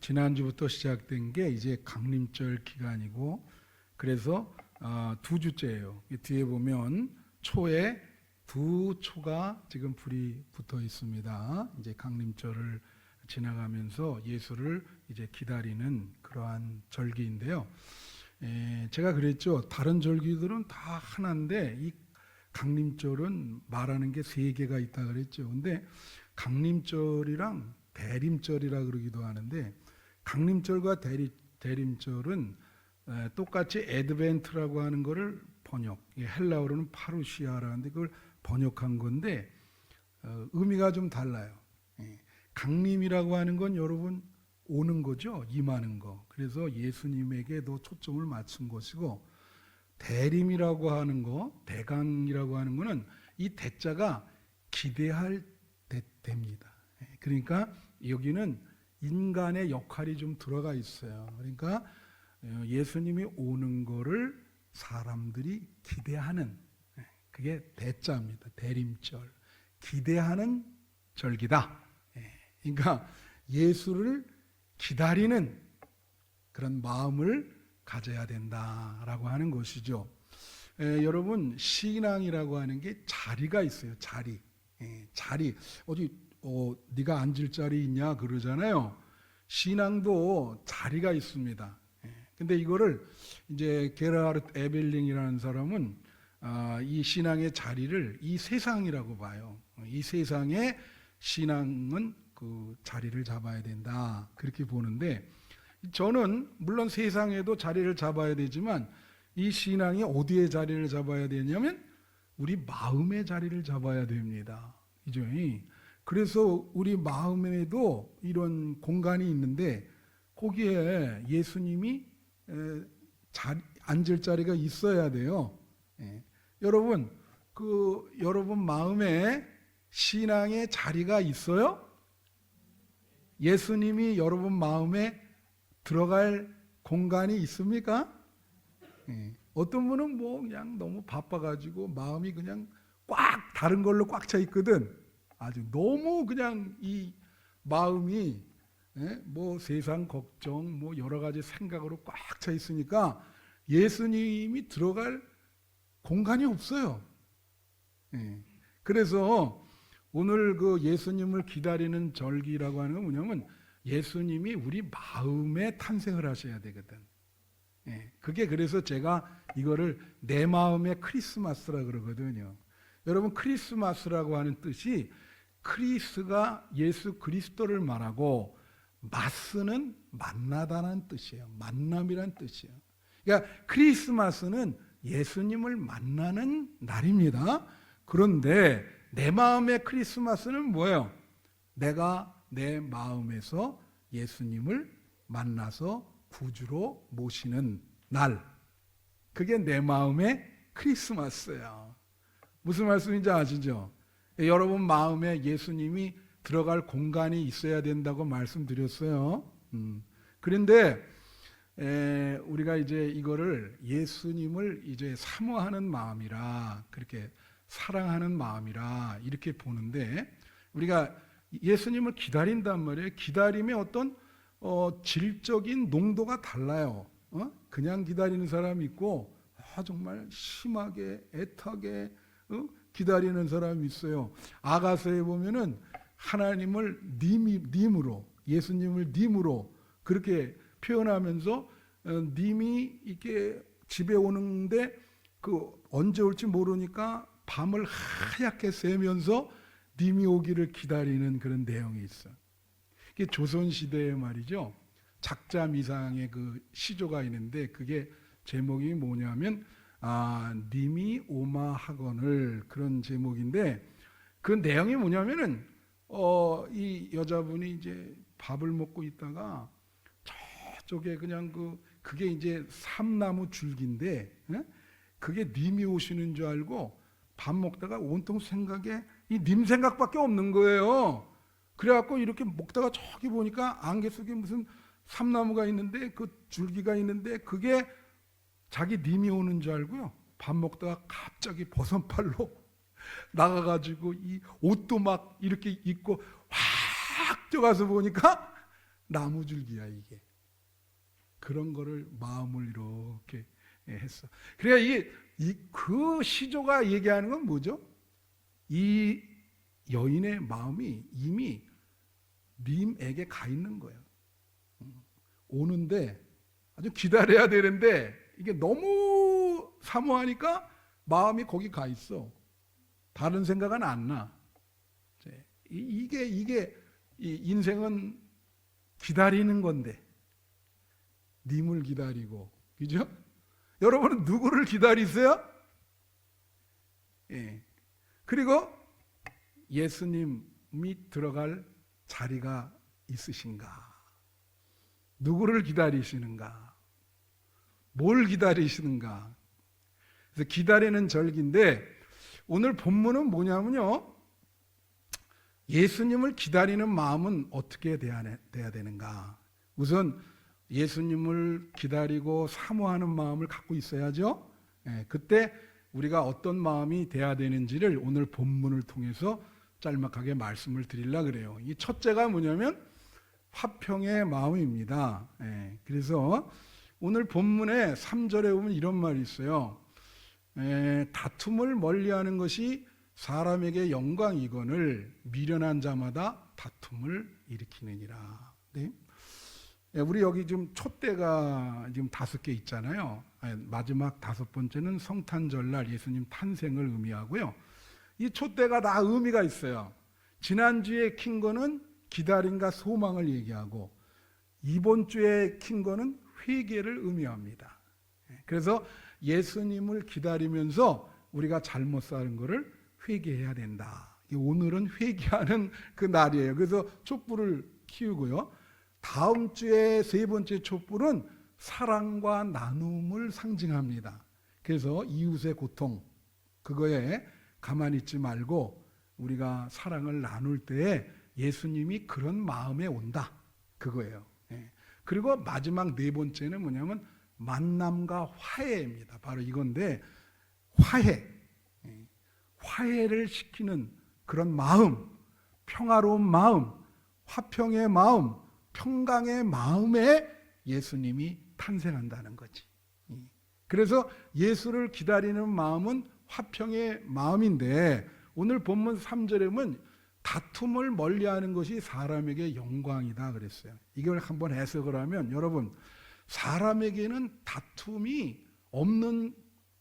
지난주부터 시작된 게 이제 강림절 기간이고, 그래서 두 주째예요. 뒤에 보면 초에 두 초가 지금 불이 붙어 있습니다. 이제 강림절을 지나가면서 예수를 이제 기다리는 그러한 절기인데요. 제가 그랬죠. 다른 절기들은 다 하나인데 이 강림절은 말하는 게 세 개가 있다 그랬죠. 근데 강림절이랑 대림절이라 그러기도 하는데, 강림절과 대림절은 똑같이 에드벤트라고 하는 거를 헬라어로는 파루시아라는데 그걸 번역한 건데 의미가 좀 달라요. 강림이라고 하는 건 여러분 오는 거죠. 임하는 거. 그래서 예수님에게 더 초점을 맞춘 것이고, 대림이라고 하는 거, 대강이라고 하는 거는 이 대자가 기대할 대입니다. 그러니까 여기는 인간의 역할이 좀 들어가 있어요. 그러니까 예수님이 오는 거를 사람들이 기대하는, 그게 대자입니다. 대림절. 기대하는 절기다. 그러니까 예수를 기다리는 그런 마음을 가져야 된다라고 하는 것이죠. 여러분, 신앙이라고 하는 게 자리가 있어요. 자리. 자리. 어디 네가 앉을 자리 있냐 그러잖아요. 신앙도 자리가 있습니다. 근데 이거를 이제 게르하르트 에벨링이라는 사람은 이 신앙의 자리를 이 세상이라고 봐요. 이 세상의 신앙은 그 자리를 잡아야 된다, 그렇게 보는데, 저는 물론 세상에도 자리를 잡아야 되지만 이 신앙이 어디에 자리를 잡아야 되냐면 우리 마음의 자리를 잡아야 됩니다. 그죠? 그래서 우리 마음에도 이런 공간이 있는데 거기에 예수님이 앉을 자리가 있어야 돼요. 여러분, 여러분 마음에 신앙의 자리가 있어요? 예수님이 여러분 마음에 들어갈 공간이 있습니까? 어떤 분은 그냥 너무 바빠가지고 마음이 그냥 꽉 다른 걸로 꽉 차 있거든. 아주 너무 그냥 이 마음이 세상 걱정 여러 가지 생각으로 꽉 차 있으니까 예수님이 들어갈 공간이 없어요. 그래서 오늘 그 예수님을 기다리는 절기라고 하는 건 뭐냐면 예수님이 우리 마음에 탄생을 하셔야 되거든. 그게 그래서 제가 이거를 내 마음의 크리스마스라 그러거든요. 여러분, 크리스마스라고 하는 뜻이 크리스가 예수 그리스도를 말하고 마스는 만나다는 뜻이에요. 만남이란 뜻이에요. 그러니까 크리스마스는 예수님을 만나는 날입니다. 그런데 내 마음의 크리스마스는 뭐예요? 내가 내 마음에서 예수님을 만나서 구주로 모시는 날. 그게 내 마음의 크리스마스예요. 무슨 말씀인지 아시죠? 여러분 마음에 예수님이 들어갈 공간이 있어야 된다고 말씀드렸어요. 그런데 우리가 이제 이거를 예수님을 이제 사모하는 마음이라, 그렇게 사랑하는 마음이라 이렇게 보는데, 우리가 예수님을 기다린단 말이에요. 기다림의 어떤 질적인 농도가 달라요. 그냥 기다리는 사람이 있고 정말 심하게 애타게 기다리는 사람이 있어요. 아가서에 보면은 하나님을 님으로, 예수님을 님으로 그렇게 표현하면서 님이 이렇게 집에 오는데 언제 올지 모르니까 밤을 하얗게 새면서 님이 오기를 기다리는 그런 내용이 있어요. 이게 조선시대의 말이죠. 작자미상의 그 시조가 있는데 그게 제목이 뭐냐면 님이 오마 하거늘, 그런 제목인데 그 내용이 뭐냐면은 이 여자분이 이제 밥을 먹고 있다가 저쪽에 그냥 그게 이제 삼나무 줄기인데 그게 님이 오시는 줄 알고 밥 먹다가 온통 생각에 이 님 생각밖에 없는 거예요. 그래갖고 이렇게 먹다가 저기 보니까 안개 속에 무슨 삼나무가 있는데 그 줄기가 있는데 그게 자기 님이 오는 줄 알고요. 밥 먹다가 갑자기 버선팔로 나가가지고 이 옷도 막 이렇게 입고 확 뛰어가서 보니까 나무줄기야 이게. 그런 거를 마음을 이렇게 했어. 그래야 그 시조가 얘기하는 건 뭐죠? 이 여인의 마음이 이미 님에게 가 있는 거예요. 오는데 아주 기다려야 되는데 이게 너무 사모하니까 마음이 거기 가 있어. 다른 생각은 안 나. 이게 이 인생은 기다리는 건데, 님을 기다리고, 그죠? 여러분은 누구를 기다리세요? 예. 그리고 예수님이 들어갈 자리가 있으신가? 누구를 기다리시는가? 뭘 기다리시는가? 그래서 기다리는 절기인데, 오늘 본문은 뭐냐면요, 예수님을 기다리는 마음은 어떻게 돼야 되는가? 우선 예수님을 기다리고 사모하는 마음을 갖고 있어야죠. 그때 우리가 어떤 마음이 돼야 되는지를 오늘 본문을 통해서 짤막하게 말씀을 드리려고 그래요. 이 첫째가 뭐냐면 화평의 마음입니다. 그래서 오늘 본문의 3절에 보면 이런 말이 있어요. 다툼을 멀리하는 것이 사람에게 영광이거늘 미련한 자마다 다툼을 일으키느니라. 네? 우리 여기 지금 촛대가 지금 5개 있잖아요. 마지막 5번째는 성탄절날 예수님 탄생을 의미하고요. 이 촛대가 다 의미가 있어요. 지난주에 킨 거는 기다림과 소망을 얘기하고, 이번 주에 킨 거는 회개를 의미합니다. 그래서 예수님을 기다리면서 우리가 잘못 사는 거를 회개해야 된다. 오늘은 회개하는 그 날이에요. 그래서 촛불을 키우고요. 다음 주에 3번째 촛불은 사랑과 나눔을 상징합니다. 그래서 이웃의 고통, 그거에 가만히 있지 말고 우리가 사랑을 나눌 때에 예수님이 그런 마음에 온다. 그거예요. 그리고 마지막 4번째는 뭐냐면 만남과 화해입니다. 바로 이건데, 화해를 시키는 그런 마음, 평화로운 마음, 화평의 마음, 평강의 마음에 예수님이 탄생한다는 거지. 그래서 예수를 기다리는 마음은 화평의 마음인데, 오늘 본문 3절에 보면 다툼을 멀리하는 것이 사람에게 영광이다 그랬어요. 이걸 한번 해석을 하면, 여러분, 사람에게는 다툼이 없는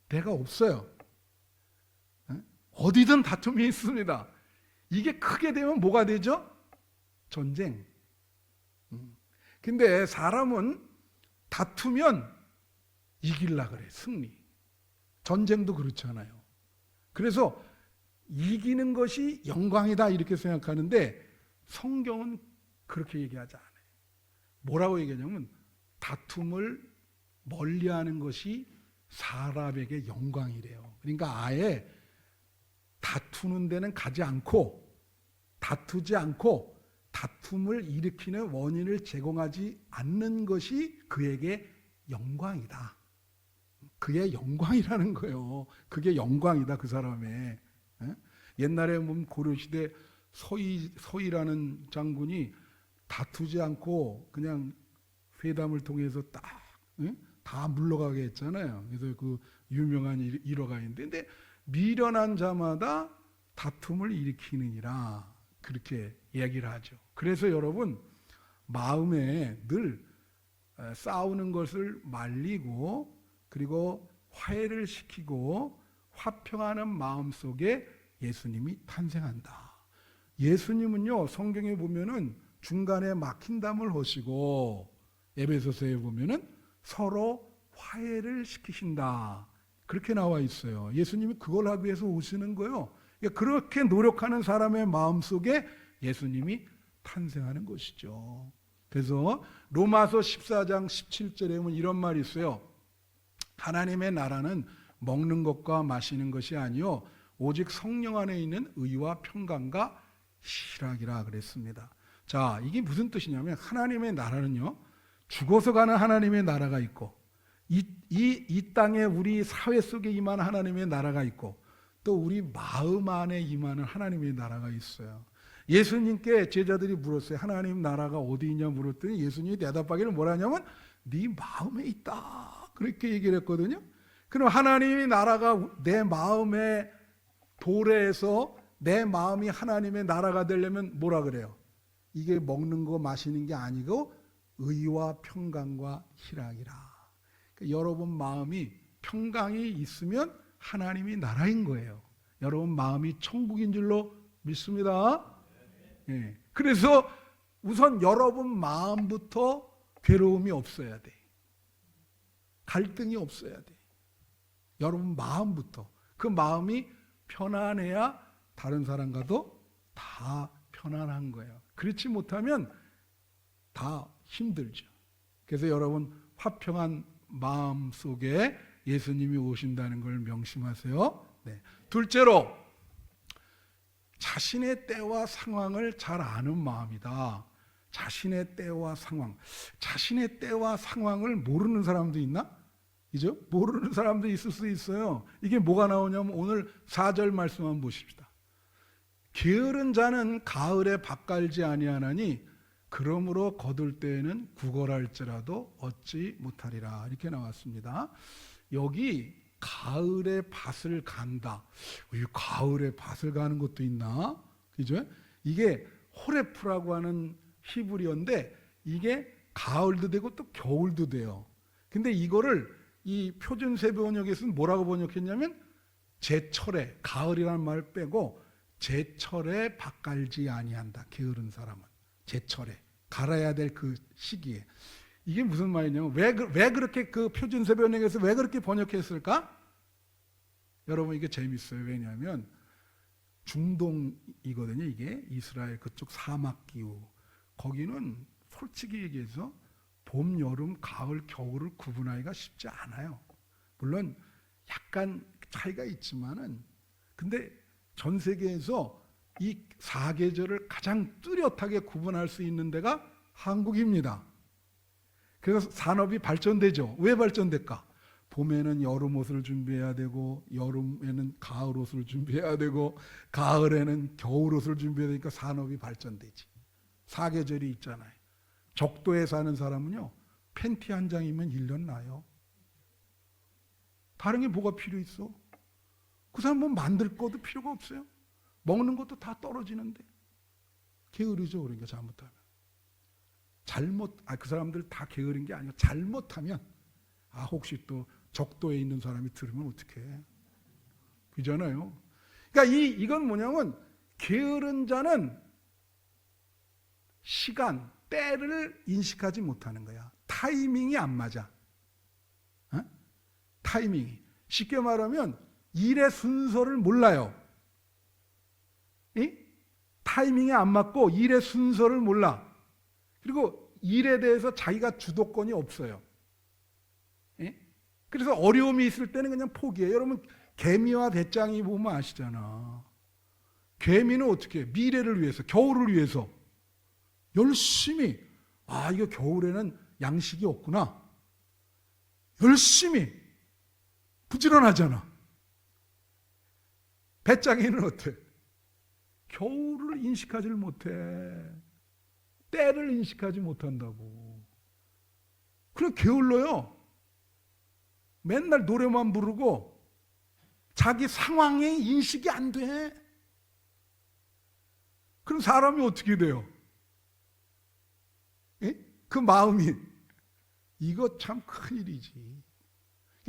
데가 없어요. 어디든 다툼이 있습니다. 이게 크게 되면 뭐가 되죠? 전쟁. 근데 사람은 다투면 이길라 그래, 승리. 전쟁도 그렇잖아요. 그래서 이기는 것이 영광이다 이렇게 생각하는데, 성경은 그렇게 얘기하지 않아요. 뭐라고 얘기하냐면 다툼을 멀리하는 것이 사람에게 영광이래요. 그러니까 아예 다투는 데는 가지 않고, 다투지 않고 다툼을 일으키는 원인을 제공하지 않는 것이 그에게 영광이다. 그게 영광이라는 거예요. 그게 영광이다, 그 사람의. 옛날에 보면 고려시대 서희라는 장군이 다투지 않고 그냥 회담을 통해서 다 물러가게 했잖아요. 그래서 그 유명한 일화가 있는데, 근데 미련한 자마다 다툼을 일으키느니라 그렇게 얘기를 하죠. 그래서 여러분, 마음에 늘 싸우는 것을 말리고, 그리고 화해를 시키고 화평하는 마음 속에 예수님이 탄생한다. 예수님은요, 성경에 보면은 중간에 막힌 담을 하시고, 에베소서에 보면은 서로 화해를 시키신다. 그렇게 나와 있어요. 예수님이 그걸 하기 위해서 오시는 거예요. 그렇게 노력하는 사람의 마음 속에 예수님이 탄생하는 것이죠. 그래서 로마서 14장 17절에 보면 이런 말이 있어요. 하나님의 나라는 먹는 것과 마시는 것이 아니요 오직 성령 안에 있는 의와 평강과 희락이라 그랬습니다. 자, 이게 무슨 뜻이냐면, 하나님의 나라는요, 죽어서 가는 하나님의 나라가 있고, 이 땅에 우리 사회 속에 임하는 하나님의 나라가 있고, 또 우리 마음 안에 임하는 하나님의 나라가 있어요. 예수님께 제자들이 물었어요. 하나님 나라가 어디 있냐 물었더니 예수님이 대답하기를 뭐라 하냐면 네 마음에 있다. 그렇게 얘기를 했거든요. 그럼 하나님의 나라가 내 마음에 도래해서 내 마음이 하나님의 나라가 되려면 뭐라 그래요? 이게 먹는 거 마시는 게 아니고 의와 평강과 희락이라. 그러니까 여러분 마음이 평강이 있으면 하나님이 나라인 거예요. 여러분 마음이 천국인 줄로 믿습니다. 예. 그래서 우선 여러분 마음부터 괴로움이 없어야 돼. 갈등이 없어야 돼. 여러분 마음부터. 그 마음이 편안해야 다른 사람과도 다 편안한 거예요. 그렇지 못하면 다 힘들죠. 그래서 여러분 화평한 마음 속에 예수님이 오신다는 걸 명심하세요. 네. 둘째로 자신의 때와 상황을 잘 아는 마음이다. 자신의 때와 상황. 자신의 때와 상황을 모르는 사람도 있나? 그죠? 모르는 사람도 있을 수 있어요. 이게 뭐가 나오냐면 오늘 4절 말씀 한번 보십시다. 게으른 자는 가을에 밭갈지 아니하나니 그러므로 거둘 때에는 구걸할지라도 얻지 못하리라. 이렇게 나왔습니다. 여기 가을에 밭을 간다. 가을에 밭을 가는 것도 있나? 그죠? 이게 호레프라고 하는 히브리어인데 이게 가을도 되고 또 겨울도 돼요. 근데 이거를 이 표준 세배 번역에서는 뭐라고 번역했냐면 제철에, 가을이라는 말을 빼고 제철에 밭 갈지 아니한다. 게으른 사람은 제철에 갈아야 될 그 시기에. 이게 무슨 말이냐면 왜 그렇게 그 표준 세배 번역에서 왜 그렇게 번역했을까? 여러분 이게 재밌어요. 왜냐하면 중동이거든요. 이게 이스라엘 그쪽 사막 기후. 거기는 솔직히 얘기해서 봄, 여름, 가을, 겨울을 구분하기가 쉽지 않아요. 물론 약간 차이가 있지만은 근데 전 세계에서 이 사계절을 가장 뚜렷하게 구분할 수 있는 데가 한국입니다. 그래서 산업이 발전되죠. 왜 발전될까? 봄에는 여름 옷을 준비해야 되고 여름에는 가을 옷을 준비해야 되고 가을에는 겨울 옷을 준비해야 되니까 산업이 발전되지. 사계절이 있잖아요. 적도에 사는 사람은요 팬티 한 장이면 1년 나요. 다른 게 뭐가 필요 있어? 그 사람 뭐 만들 것도 필요가 없어요. 먹는 것도 다 떨어지는데 게으르죠. 그러니까 잘못하면 그 사람들 다 게으른 게 아니라 잘못하면 혹시 또 적도에 있는 사람이 들으면 어떡해. 그잖아요. 그러니까 이건 뭐냐면 게으른 자는 시간, 때를 인식하지 못하는 거야. 타이밍이 안 맞아. 타이밍이. 쉽게 말하면 일의 순서를 몰라요. 타이밍이 안 맞고 일의 순서를 몰라. 그리고 일에 대해서 자기가 주도권이 없어요. 그래서 어려움이 있을 때는 그냥 포기해요. 여러분 개미와 배짱이 보면 아시잖아. 개미는 어떻게 해? 미래를 위해서, 겨울을 위해서 열심히 이거 겨울에는 양식이 없구나. 열심히 부지런하잖아. 배짱이는 어때? 겨울을 인식하지를 못해. 때를 인식하지 못한다고. 그래 게을러요. 맨날 노래만 부르고 자기 상황이 인식이 안 돼. 그럼 사람이 어떻게 돼요? 그 마음이 이거 참 큰일이지.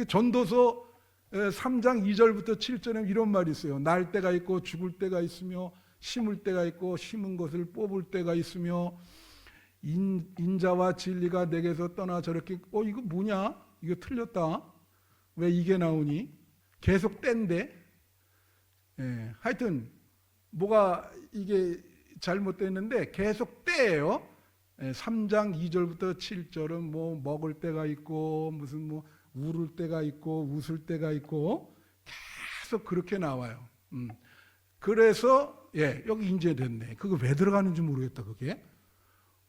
전도서 3장 2절부터 7절에 이런 말이 있어요. 날 때가 있고 죽을 때가 있으며 심을 때가 있고 심은 것을 뽑을 때가 있으며 인자와 진리가 내게서 떠나 저렇게 이거 뭐냐? 이거 틀렸다. 왜 이게 나오니? 계속 때인데. 하여튼 뭐가 이게 잘못됐는데 계속 때예요. 3장 2절부터 7절은 뭐 먹을 때가 있고 무슨 뭐 울을 때가 있고 웃을 때가 있고 계속 그렇게 나와요. 그래서 여기 이제 됐네. 그거 왜 들어가는지 모르겠다. 그게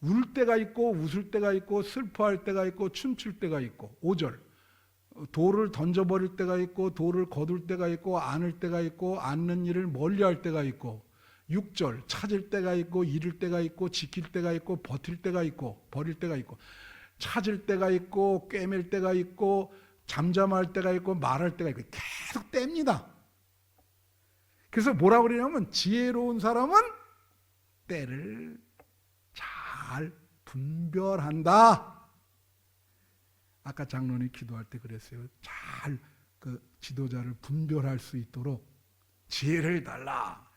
울 때가 있고 웃을 때가 있고 슬퍼할 때가 있고 춤출 때가 있고 5절 돌을 던져버릴 때가 있고 돌을 거둘 때가 있고 안을 때가 있고 안는 일을 멀리할 때가 있고 6절 찾을 때가 있고 잃을 때가 있고 지킬 때가 있고 버틸 때가 있고 버릴 때가 있고 찾을 때가 있고 꿰맬 때가 있고 잠잠할 때가 있고 말할 때가 있고 계속 뗍니다. 그래서 뭐라고 그러냐면 지혜로운 사람은 때를 잘 분별한다. 아까 장로님 기도할 때 그랬어요. 잘 그 지도자를 분별할 수 있도록 지혜를 달라.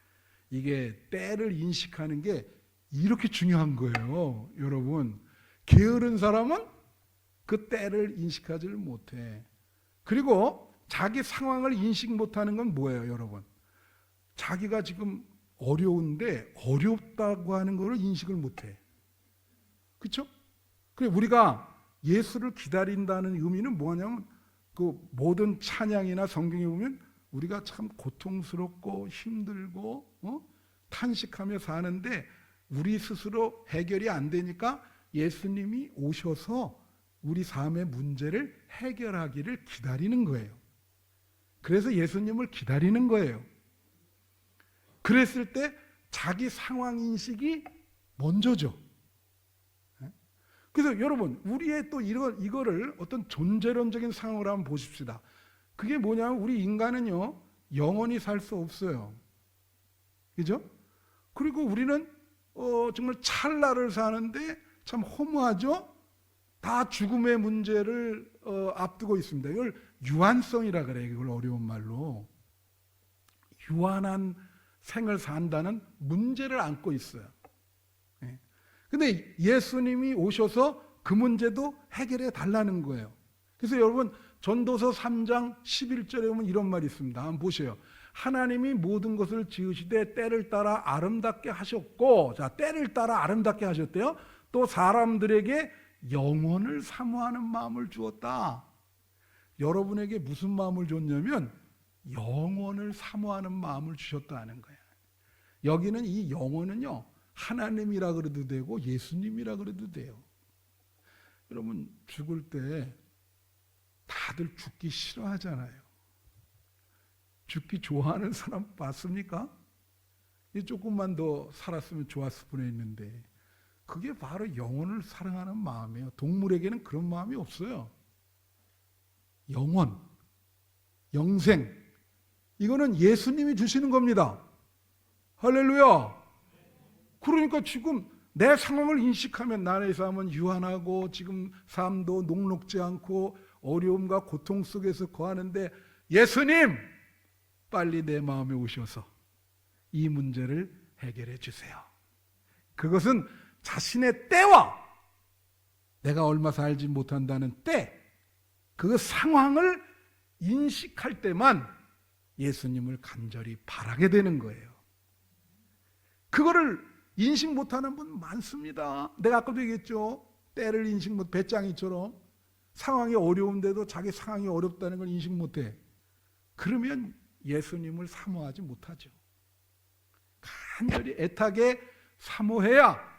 이게 때를 인식하는 게 이렇게 중요한 거예요. 여러분, 게으른 사람은 그 때를 인식하지를 못해. 그리고 자기 상황을 인식 못하는 건 뭐예요, 여러분? 자기가 지금 어려운데 어렵다고 하는 것을 인식을 못해. 그렇죠? 그래 우리가 예수를 기다린다는 의미는 뭐냐면 그 모든 찬양이나 성경에 보면 우리가 참 고통스럽고 힘들고 탄식하며 사는데 우리 스스로 해결이 안 되니까 예수님이 오셔서 우리 삶의 문제를 해결하기를 기다리는 거예요. 그래서 예수님을 기다리는 거예요. 그랬을 때 자기 상황 인식이 먼저죠. 그래서 여러분 우리의 또 이거를 어떤 존재론적인 상황으로 한번 보십시다. 그게 뭐냐면 우리 인간은요 영원히 살 수 없어요. 그죠? 그리고 우리는 정말 찰나를 사는데 참 허무하죠? 다 죽음의 문제를 앞두고 있습니다. 이걸 유한성이라 그래요. 이걸 어려운 말로. 유한한 생을 산다는 문제를 안고 있어요. 근데 예수님이 오셔서 그 문제도 해결해 달라는 거예요. 그래서 여러분 전도서 3장 11절에 보면 이런 말이 있습니다. 한번 보세요. 하나님이 모든 것을 지으시되 때를 따라 아름답게 하셨고, 자, 때를 따라 아름답게 하셨대요. 또 사람들에게 영혼을 사모하는 마음을 주었다. 여러분에게 무슨 마음을 줬냐면 영혼을 사모하는 마음을 주셨다는 거예요. 여기는 이 영혼은요 하나님이라 그래도 되고 예수님이라 그래도 돼요. 여러분 죽을 때 다들 죽기 싫어하잖아요. 죽기 좋아하는 사람 봤습니까? 조금만 더 살았으면 좋았을 뻔했는데 그게 바로 영혼을 사랑하는 마음이에요. 동물에게는 그런 마음이 없어요. 영혼, 영생, 이거는 예수님이 주시는 겁니다. 할렐루야. 그러니까 지금 내 상황을 인식하면 나의 삶은 유한하고 지금 삶도 녹록지 않고 어려움과 고통 속에서 거하는데 예수님 빨리 내 마음에 오셔서 이 문제를 해결해 주세요. 그것은 자신의 때와 내가 얼마 살지 못한다는 때, 그 상황을 인식할 때만 예수님을 간절히 바라게 되는 거예요. 그거를 인식 못하는 분 많습니다. 내가 아까도 얘기했죠. 때를 인식 못, 배짱이처럼 상황이 어려운데도 자기 상황이 어렵다는 걸 인식 못해. 그러면 예수님을 사모하지 못하죠. 간절히 애타게 사모해야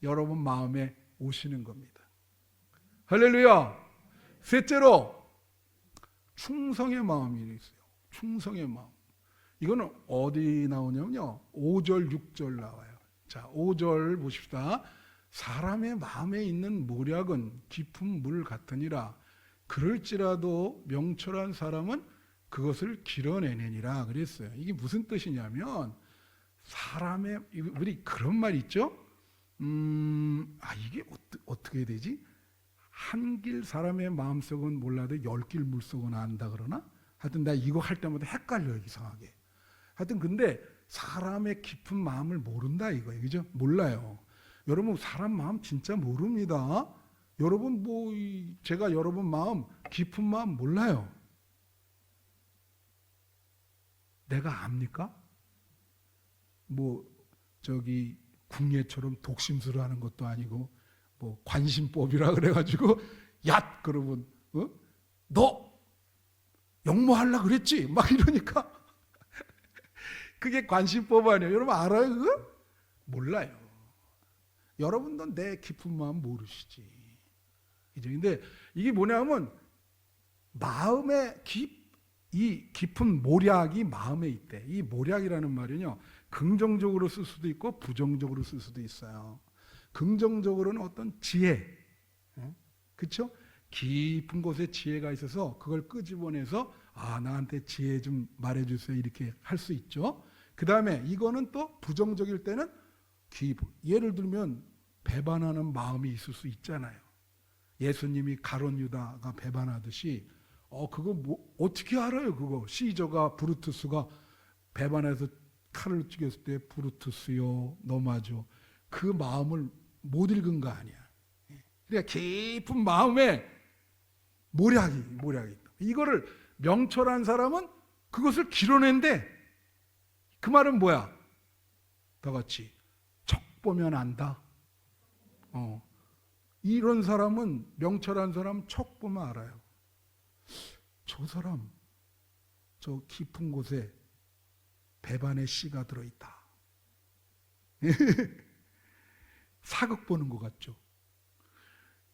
여러분 마음에 오시는 겁니다. 할렐루야. 셋째로 충성의 마음이 있어요. 충성의 마음. 이거는 어디 나오냐면요 5절 6절 나와요. 자 5절 보십시다. 사람의 마음에 있는 모략은 깊은 물 같으니라. 그럴지라도 명철한 사람은 그것을 길어내느니라 그랬어요. 이게 무슨 뜻이냐면 사람의, 우리 그런 말 있죠? 이게 어떻게 되지? 한 길 사람의 마음속은 몰라도 10길 물속은 안다 그러나? 하여튼 나 이거 할 때마다 헷갈려요, 이상하게. 하여튼 근데 사람의 깊은 마음을 모른다 이거예요. 그죠? 몰라요. 여러분 사람 마음 진짜 모릅니다. 여러분 제가 여러분 마음 깊은 마음 몰라요. 내가 압니까? 궁예처럼 독심술을 하는 것도 아니고 관심법이라 그래가지고 야 그러면 너 영모하려고 그랬지? 막 이러니까 그게 관심법 아니에요. 여러분 알아요 그거? 몰라요. 여러분도 내 깊은 마음 모르시지. 근데 이게 뭐냐면 마음의 이 깊은 모략이 마음에 있대. 이 모략이라는 말은요 긍정적으로 쓸 수도 있고 부정적으로 쓸 수도 있어요. 긍정적으로는 어떤 지혜, 그렇죠? 깊은 곳에 지혜가 있어서 그걸 끄집어내서 나한테 지혜 좀 말해주세요 이렇게 할 수 있죠. 그 다음에 이거는 또 부정적일 때는 예를 들면 배반하는 마음이 있을 수 있잖아요. 예수님이 가룟 유다가 배반하듯이 그거 어떻게 알아요? 그거 시저가 브루투스가 배반해서 칼을 죽였을 때 브루투스요 너 맞아. 그 마음을 못 읽은 거 아니야. 그러니까 깊은 마음에 모략이 있다. 이거를 명철한 사람은 그것을 길어낸대. 그 말은 뭐야? 다 같이 척 보면 안다. 이런 사람은 명철한 사람 척 보면 알아요. 저 사람 저 깊은 곳에 배반의 씨가 들어있다. 사극 보는 것 같죠?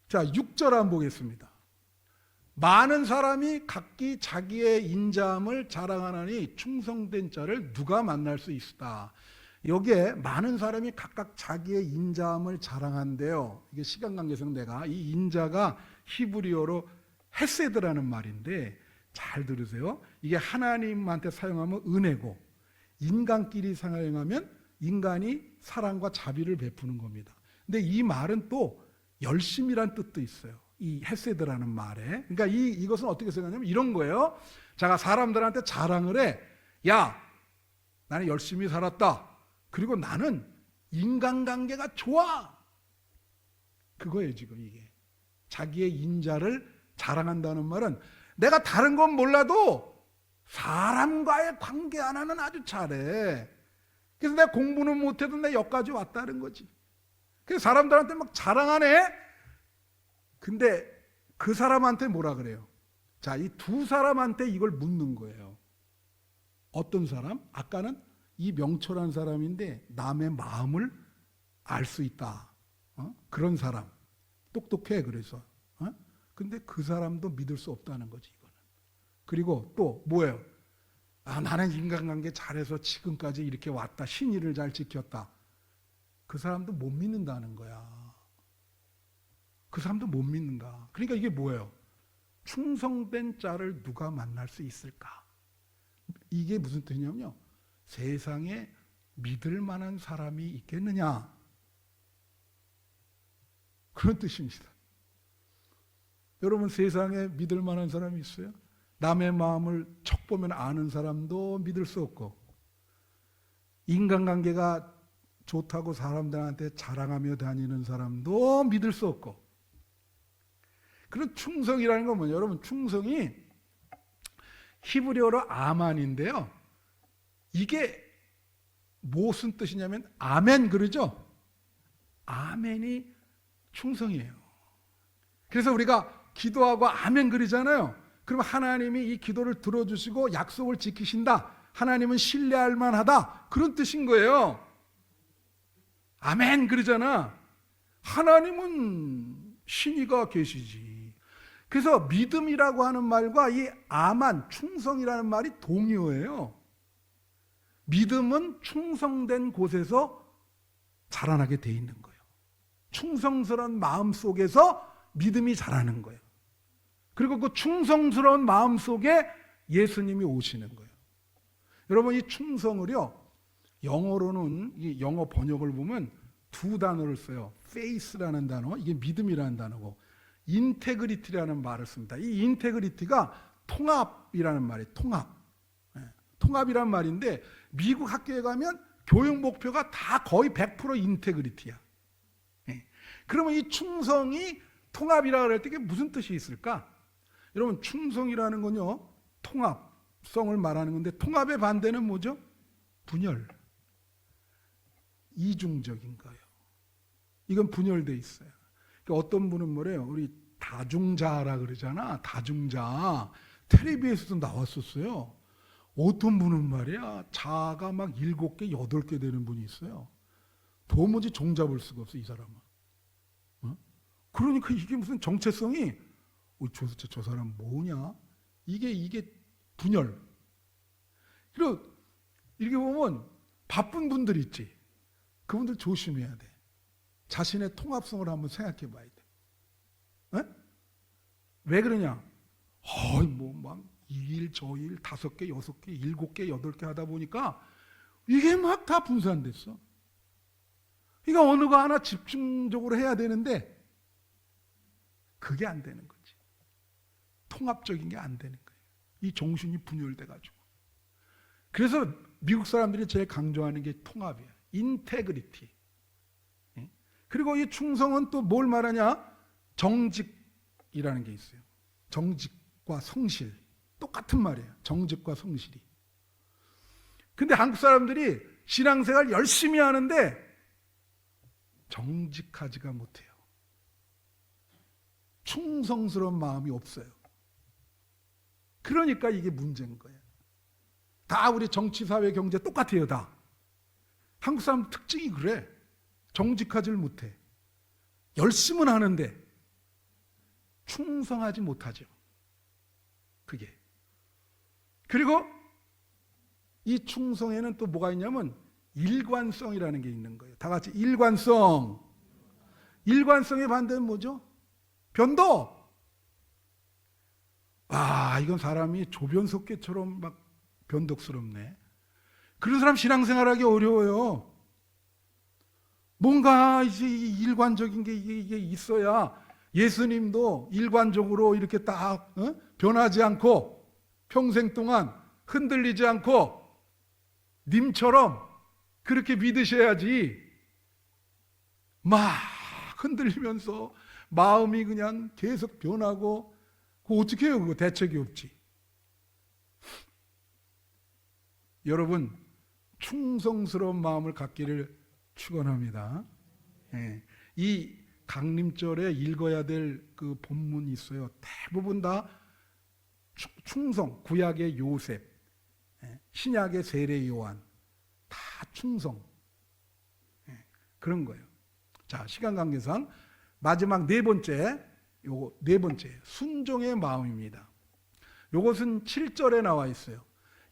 자, 6절 한번 보겠습니다. 많은 사람이 각기 자기의 인자함을 자랑하나니 충성된 자를 누가 만날 수 있으다. 여기에 많은 사람이 각각 자기의 인자함을 자랑한대요. 이게 시간 관계상 내가 이 인자가 히브리어로 헤세드라는 말인데 잘 들으세요. 이게 하나님한테 사용하면 은혜고 인간끼리 사용하면 인간이 사랑과 자비를 베푸는 겁니다. 근데 이 말은 또 열심이란 뜻도 있어요. 이 헤세드라는 말에. 그러니까 이것은 어떻게 생각하냐면 이런 거예요. 자가 사람들한테 자랑을 해. 야, 나는 열심히 살았다. 그리고 나는 인간관계가 좋아. 그거예요 지금 이게. 자기의 인자를 자랑한다는 말은 내가 다른 건 몰라도 사람과의 관계 하나는 아주 잘해. 그래서 내가 공부는 못해도 내 여기까지 왔다는 거지. 그래서 사람들한테 막 자랑하네. 근데 그 사람한테 뭐라 그래요? 자, 이 두 사람한테 이걸 묻는 거예요. 어떤 사람? 아까는 이 명철한 사람인데 남의 마음을 알 수 있다. 그런 사람. 똑똑해 그래서. 근데 그 사람도 믿을 수 없다는 거지 이거는. 그리고 또 뭐예요? 나는 인간관계 잘해서 지금까지 이렇게 왔다. 신의를 잘 지켰다. 그 사람도 못 믿는다는 거야. 그 사람도 못 믿는다. 그러니까 이게 뭐예요? 충성된 자를 누가 만날 수 있을까? 이게 무슨 뜻이냐면요. 세상에 믿을 만한 사람이 있겠느냐? 그런 뜻입니다. 여러분 세상에 믿을 만한 사람이 있어요? 남의 마음을 척 보면 아는 사람도 믿을 수 없고 인간관계가 좋다고 사람들한테 자랑하며 다니는 사람도 믿을 수 없고 그런 충성이라는 건 뭐냐? 여러분 충성이 히브리어로 아만인데요. 이게 무슨 뜻이냐면 아멘 그러죠? 아멘이 충성이에요. 그래서 우리가 기도하고 아멘 그러잖아요. 그러면 하나님이 이 기도를 들어주시고 약속을 지키신다. 하나님은 신뢰할 만하다. 그런 뜻인 거예요. 아멘 그러잖아. 하나님은 신이가 계시지. 그래서 믿음이라고 하는 말과 이 아만, 충성이라는 말이 동의어예요. 믿음은 충성된 곳에서 자라나게 돼 있는 거예요. 충성스러운 마음 속에서 믿음이 자라는 거예요. 그리고 그 충성스러운 마음 속에 예수님이 오시는 거예요. 여러분 이 충성을요. 영어로는 이 영어 번역을 보면 두 단어를 써요. faith라는 단어, 이게 믿음이라는 단어고 인테그리티라는 말을 씁니다. 이 인테그리티가 통합이라는 말이에요. 통합. 통합이란 말인데 미국 학교에 가면 교육 목표가 다 거의 100% 인테그리티야. 그러면 이 충성이 통합이라고 할 때 이게 무슨 뜻이 있을까? 여러분 충성이라는 건요. 통합성을 말하는 건데 통합의 반대는 뭐죠? 분열. 이중적인 거예요. 이건 분열돼 있어요. 그러니까 어떤 분은 뭐래요? 우리 다중자라 그러잖아. 다중자. 텔레비에서도 나왔었어요. 어떤 분은 말이야. 자가 막 7개, 8개 되는 분이 있어요. 도무지 종잡을 수가 없어 이 사람은. 그러니까 이게 무슨 정체성이 저 사람 뭐냐? 이게 분열. 그리고 이렇게 보면 바쁜 분들 있지. 그분들 조심해야 돼. 자신의 통합성을 한번 생각해 봐야 돼. 에? 왜 그러냐? 막 이 일, 저 일, 5개, 6개, 7개, 8개 하다 보니까 이게 막 다 분산됐어. 그러니까 어느 거 하나 집중적으로 해야 되는데 그게 안 되는 거지. 통합적인 게 안 되는 거예요. 이 정신이 분열돼가지고. 그래서 미국 사람들이 제일 강조하는 게 통합이야. 인테그리티. 그리고 이 충성은 또 뭘 말하냐? 정직이라는 게 있어요. 정직과 성실. 똑같은 말이에요. 정직과 성실이. 근데 한국 사람들이 신앙생활 열심히 하는데 정직하지가 못해요. 충성스러운 마음이 없어요. 그러니까 이게 문제인 거예요. 다 우리 정치, 사회, 경제 똑같아요. 다. 한국 사람 특징이 그래. 정직하지를 못해. 열심은 하는데 충성하지 못하죠. 그게. 그리고 이 충성에는 또 뭐가 있냐면 일관성이라는 게 있는 거예요. 다 같이 일관성. 일관성의 반대는 뭐죠? 변도. 이건 사람이 조변석계처럼 막 변덕스럽네. 그런 사람 신앙생활하기 어려워요. 뭔가 이제 일관적인 게 이게 있어야 예수님도 일관적으로 이렇게 딱 변하지 않고 평생 동안 흔들리지 않고 님처럼 그렇게 믿으셔야지. 막 흔들리면서 마음이 그냥 계속 변하고 그거 어떻게 해요? 그거 대책이 없지. 여러분 충성스러운 마음을 갖기를 축원합니다. 이 강림절에 읽어야 될 그 본문이 있어요. 대부분 다 충성, 구약의 요셉, 신약의 세례 요한, 다 충성. 그런 거예요. 자, 시간 관계상 마지막 네 번째, 순종의 마음입니다. 요것은 7절에 나와 있어요.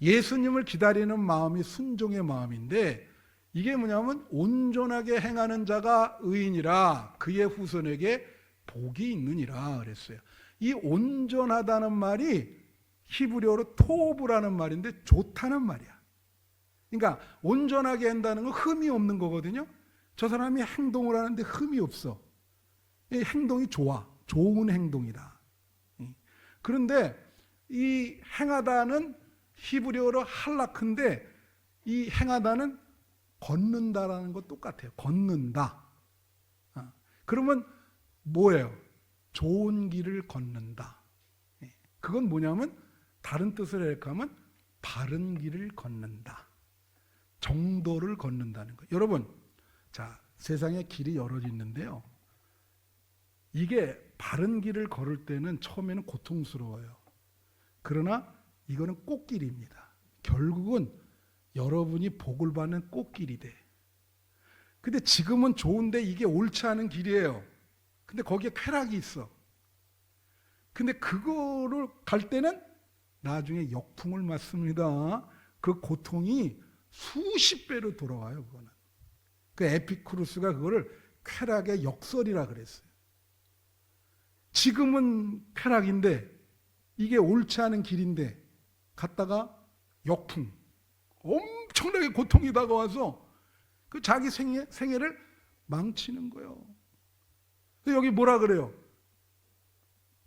예수님을 기다리는 마음이 순종의 마음인데 이게 뭐냐면 온전하게 행하는 자가 의인이라 그의 후손에게 복이 있느니라 그랬어요. 이 온전하다는 말이 히브리어로 토브라는 말인데 좋다는 말이야. 그러니까 온전하게 한다는 건 흠이 없는 거거든요. 저 사람이 행동을 하는데 흠이 없어. 이 행동이 좋아. 좋은 행동이다. 그런데 이 행하다는 히브리어로 할라크인데 이 행하다는 걷는다라는 것 똑같아요. 걷는다. 그러면 뭐예요? 좋은 길을 걷는다. 그건 뭐냐면 다른 뜻을 해석하면 바른 길을 걷는다. 정도를 걷는다는 거예요. 여러분, 자, 세상에 길이 여러 있는데요. 이게 바른 길을 걸을 때는 처음에는 고통스러워요. 그러나 이거는 꽃길입니다. 결국은 여러분이 복을 받는 꽃길이 돼. 근데 지금은 좋은데 이게 옳지 않은 길이에요. 근데 거기에 쾌락이 있어. 근데 그거를 갈 때는 나중에 역풍을 맞습니다. 그 고통이 수십 배로 돌아와요. 그거는. 그 에피쿠루스가 그거를 쾌락의 역설이라 그랬어요. 지금은 쾌락인데 이게 옳지 않은 길인데 갔다가 역풍, 엄청나게 고통이 다가와서 그 자기 생애를 망치는 거예요. 여기 뭐라 그래요?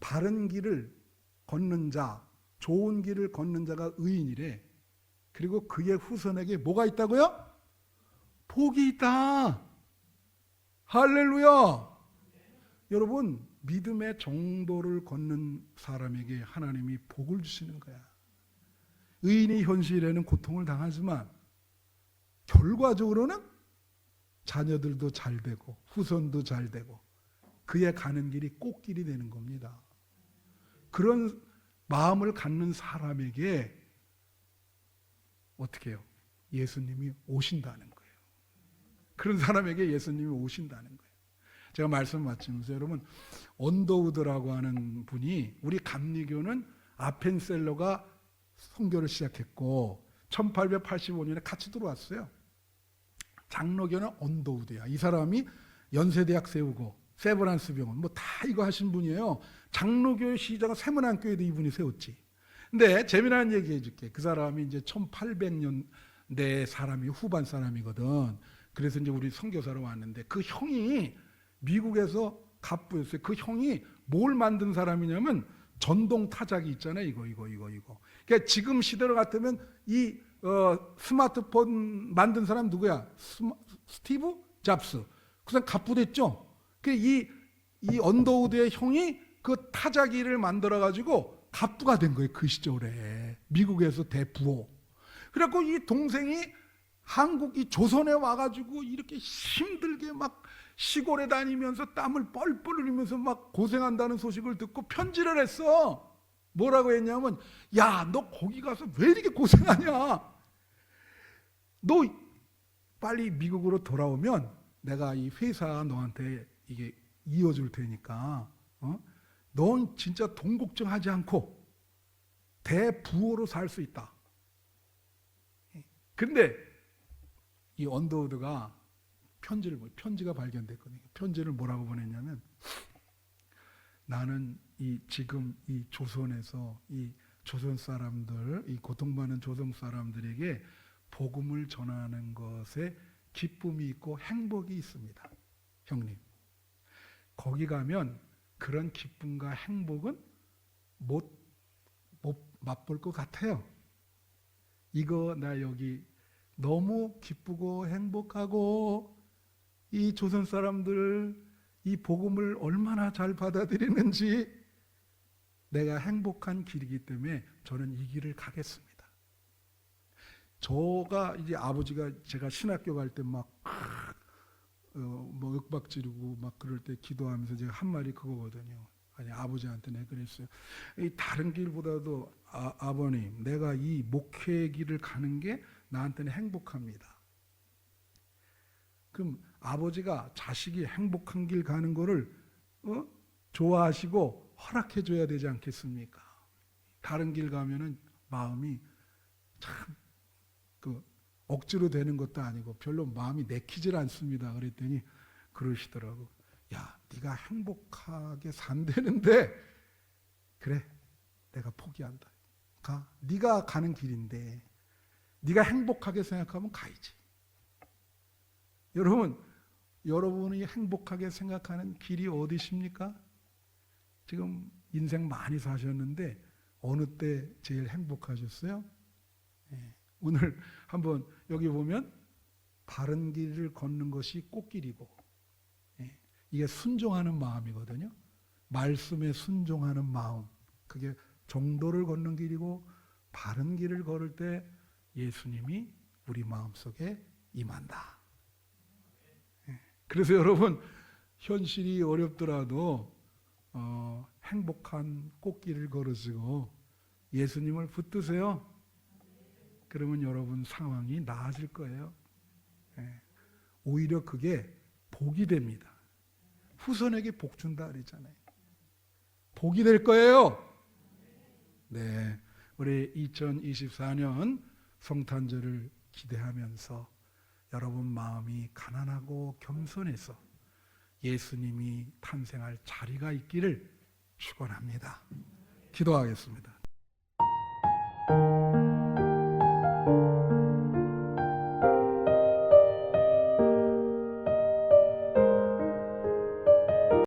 바른 길을 걷는 자, 좋은 길을 걷는 자가 의인이래. 그리고 그의 후손에게 뭐가 있다고요? 복이 있다. 할렐루야. 여러분, 믿음의 정도를 걷는 사람에게 하나님이 복을 주시는 거야. 의인이 현실에는 고통을 당하지만 결과적으로는 자녀들도 잘 되고 후손도 잘 되고 그의 가는 길이 꽃길이 되는 겁니다. 그런 마음을 갖는 사람에게 어떻게 해요? 예수님이 오신다는 거예요. 그런 사람에게 예수님이 오신다는 거예요. 제가 말씀 마치면서 여러분, 언더우드라고 하는 분이 우리 감리교는 아펜셀러가 선교를 시작했고 1885년에 같이 들어왔어요. 장로교는 언더우드야. 이 사람이 연세대학 세우고 세브란스 병원 뭐 다 이거 하신 분이에요. 장로교 시작은 세문안교회도 이분이 세웠지. 근데 재미난 얘기 해줄게. 그 사람이 이제 1800년대 사람이 후반 사람이거든. 그래서 이제 우리 선교사로 왔는데 그 형이 미국에서 갑부였어요. 그 형이 뭘 만든 사람이냐면 전동 타자기 있잖아요. 이거. 그러니까 지금 시대로 같으면 이 스마트폰 만든 사람 누구야? 스티브 잡스. 그 사람 갑부됐죠. 이 언더우드의 형이 그 타자기를 만들어 가지고 갑부가 된 거예요. 그 시절에 미국에서 대부호. 그래갖고 이 동생이 한국 이 조선에 와가지고 이렇게 힘들게 막 시골에 다니면서 땀을 뻘뻘 흘리면서 막 고생한다는 소식을 듣고 편지를 했어. 뭐라고 했냐면, 야, 너 거기 가서 왜 이렇게 고생하냐? 너 빨리 미국으로 돌아오면 내가 이 회사 너한테 이게 이어줄 테니까, 넌 진짜 돈 걱정하지 않고 대부호로 살 수 있다. 근데 이 언더우드가 편지가 발견됐거든요. 편지를 뭐라고 보냈냐면, 나는 지금 이 조선에서 이 조선 사람들, 이 고통받는 조선 사람들에게 복음을 전하는 것에 기쁨이 있고 행복이 있습니다. 형님, 거기 가면 그런 기쁨과 행복은 못 맛볼 것 같아요. 이거 나 여기 너무 기쁘고 행복하고 이 조선 사람들 이 복음을 얼마나 잘 받아들이는지 내가 행복한 길이기 때문에 저는 이 길을 가겠습니다. 저가 이제 아버지가 제가 신학교 갈 때 막 뭐 윽박 지르고 막 그럴 때 기도하면서 제가 한 말이 그거거든요. 아니 아버지한테 내가 그랬어요. 이 다른 길보다도 아버님, 내가 이 목회 길을 가는 게 나한테는 행복합니다. 그럼 아버지가 자식이 행복한 길 가는 거를 좋아하시고 허락해 줘야 되지 않겠습니까? 다른 길 가면은 마음이 참 억지로 되는 것도 아니고 별로 마음이 내키질 않습니다. 그랬더니 그러시더라고. 야, 네가 행복하게 산다는데 그래, 내가 포기한다. 가. 네가 가는 길인데 네가 행복하게 생각하면 가야지. 여러분이 행복하게 생각하는 길이 어디십니까? 지금 인생 많이 사셨는데 어느 때 제일 행복하셨어요? 네. 오늘 한번 여기 보면 바른 길을 걷는 것이 꽃길이고, 이게 순종하는 마음이거든요. 말씀에 순종하는 마음, 그게 정도를 걷는 길이고, 바른 길을 걸을 때 예수님이 우리 마음속에 임한다. 그래서 여러분, 현실이 어렵더라도 행복한 꽃길을 걸으시고 예수님을 붙드세요. 그러면 여러분 상황이 나아질 거예요. 오히려 그게 복이 됩니다. 후손에게 복 준다 그랬잖아요. 복이 될 거예요. 네, 우리 2024년 성탄절을 기대하면서 여러분 마음이 가난하고 겸손해서 예수님이 탄생할 자리가 있기를 축원합니다. 기도하겠습니다.